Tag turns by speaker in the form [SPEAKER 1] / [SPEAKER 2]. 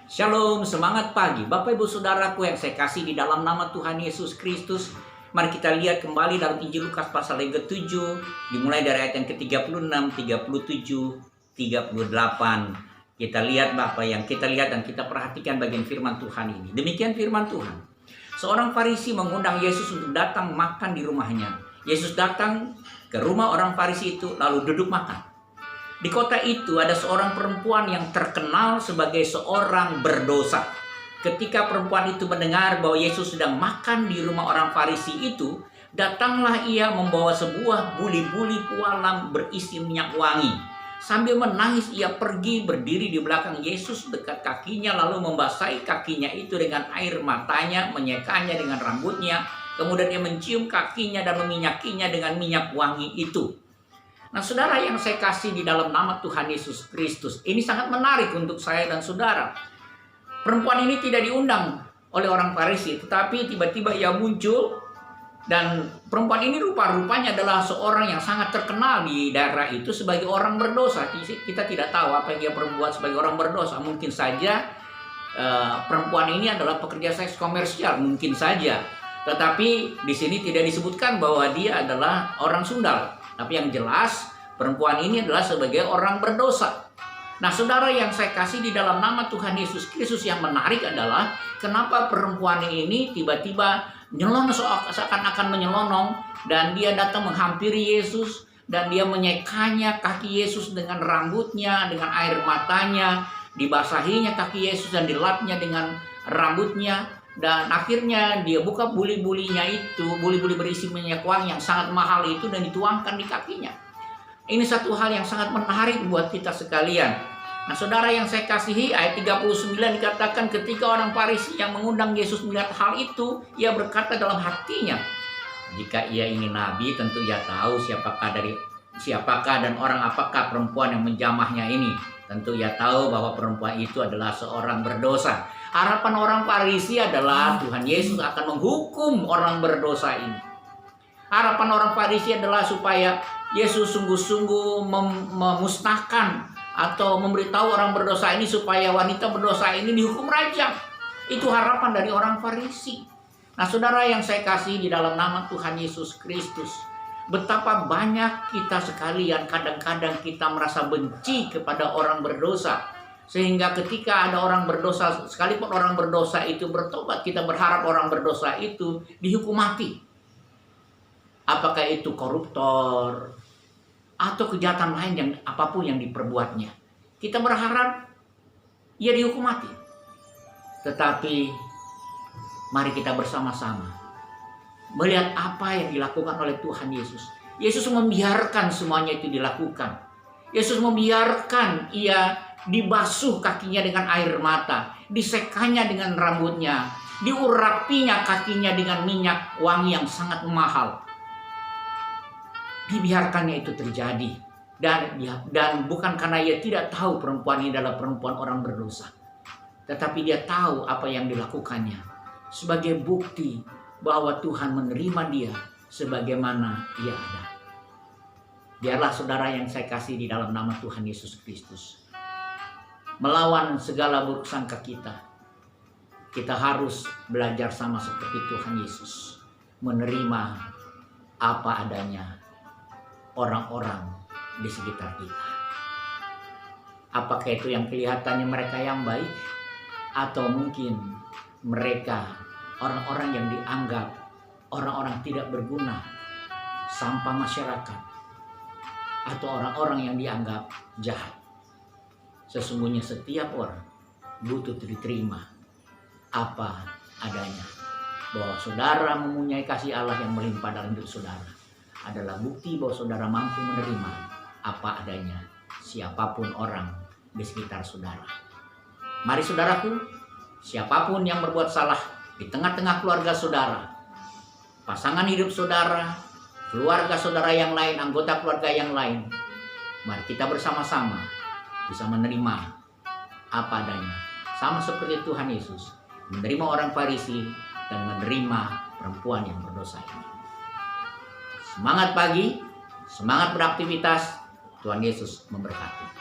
[SPEAKER 1] Shalom, semangat pagi. Bapak Ibu Saudaraku yang saya kasih di dalam nama Tuhan Yesus Kristus. Mari kita lihat kembali dalam Injil Lukas pasal yang ke-7. Dimulai dari ayat yang ke-36, 37, 38. Kita lihat Bapak yang kita lihat dan kita perhatikan bagian firman Tuhan ini. Demikian firman Tuhan. Seorang Farisi mengundang Yesus untuk datang makan di rumahnya. Yesus datang ke rumah orang Farisi itu lalu duduk makan. Di kota itu ada seorang perempuan yang terkenal sebagai seorang berdosa. Ketika perempuan itu mendengar bahwa Yesus sedang makan di rumah orang Farisi itu, datanglah ia membawa sebuah buli-buli pualam berisi minyak wangi. Sambil menangis ia pergi berdiri di belakang Yesus dekat kakinya, lalu membasahi kakinya itu dengan air matanya, menyekanya dengan rambutnya. Kemudian ia mencium kakinya dan meminyakinya dengan minyak wangi itu. Nah, saudara yang saya kasih di dalam nama Tuhan Yesus Kristus, ini sangat menarik untuk saya dan saudara. Perempuan ini tidak diundang oleh orang Farisi, tetapi tiba-tiba ia muncul. Dan perempuan ini rupa-rupanya adalah seorang yang sangat terkenal di daerah itu sebagai orang berdosa. Kita tidak tahu apa yang dia perbuat sebagai orang berdosa. Mungkin saja perempuan ini adalah pekerja seks komersial, mungkin saja. Tetapi di sini tidak disebutkan bahwa dia adalah orang sundal. Tapi yang jelas perempuan ini adalah sebagai orang berdosa. Nah, saudara yang saya kasih di dalam nama Tuhan Yesus Kristus, yang menarik adalah kenapa perempuan ini tiba-tiba nyelonong, seakan-akan menyelonong, dan dia datang menghampiri Yesus dan dia menyekanya kaki Yesus dengan rambutnya, dengan air matanya, dibasahinya kaki Yesus dan dilapnya dengan rambutnya. Dan akhirnya dia buka buli-bulinya itu, buli-buli berisi minyak wangi yang sangat mahal itu, dan dituangkan di kakinya. Ini satu hal yang sangat menarik buat kita sekalian. Nah, saudara yang saya kasihi, ayat 39 dikatakan ketika orang Farisi yang mengundang Yesus melihat hal itu, ia berkata dalam hatinya, jika ia ini nabi, tentu ia tahu siapakah dan orang apakah perempuan yang menjamahnya ini. Tentu ia tahu bahwa perempuan itu adalah seorang berdosa. Harapan orang Farisi adalah Tuhan Yesus akan menghukum orang berdosa ini. Harapan orang Farisi adalah supaya Yesus sungguh-sungguh memusnahkan atau memberitahu orang berdosa ini supaya wanita berdosa ini dihukum rajam. Itu harapan dari orang Farisi. Nah, saudara yang saya kasih di dalam nama Tuhan Yesus Kristus, betapa banyak kita sekalian kadang-kadang kita merasa benci kepada orang berdosa. Sehingga ketika ada orang berdosa, sekalipun orang berdosa itu bertobat, kita berharap orang berdosa itu dihukum mati. Apakah itu koruptor atau kejahatan lain yang apapun yang diperbuatnya, kita berharap ia dihukum mati. Tetapi mari kita bersama-sama melihat apa yang dilakukan oleh Tuhan Yesus. Yesus membiarkan semuanya itu dilakukan. Yesus membiarkan ia dibasuh kakinya dengan air mata, disekanya dengan rambutnya, diurapinya kakinya dengan minyak wangi yang sangat mahal. Dibiarkannya itu terjadi. Dan bukan karena ia tidak tahu perempuan ini adalah perempuan orang berdosa, tetapi dia tahu apa yang dilakukannya sebagai bukti bahwa Tuhan menerima dia sebagaimana ia ada. Biarlah saudara yang saya kasih di dalam nama Tuhan Yesus Kristus, melawan segala buruk sangka kita harus belajar sama seperti Tuhan Yesus, menerima apa adanya orang-orang di sekitar kita. Apakah itu yang kelihatannya mereka yang baik, atau mungkin mereka orang-orang yang dianggap orang-orang tidak berguna, sampah masyarakat, atau orang-orang yang dianggap jahat. Sesungguhnya setiap orang butuh diterima apa adanya. Bahwa saudara mempunyai kasih Allah yang melimpah dalam hidup saudara adalah bukti bahwa saudara mampu menerima apa adanya siapapun orang di sekitar saudara. Mari saudaraku, siapapun yang berbuat salah di tengah-tengah keluarga saudara, pasangan hidup saudara, keluarga saudara yang lain, anggota keluarga yang lain, mari kita bersama-sama bisa menerima apa adanya. Sama seperti Tuhan Yesus menerima orang Farisi dan menerima perempuan yang berdosa ini. Semangat pagi, semangat beraktivitas. Tuhan Yesus memberkati.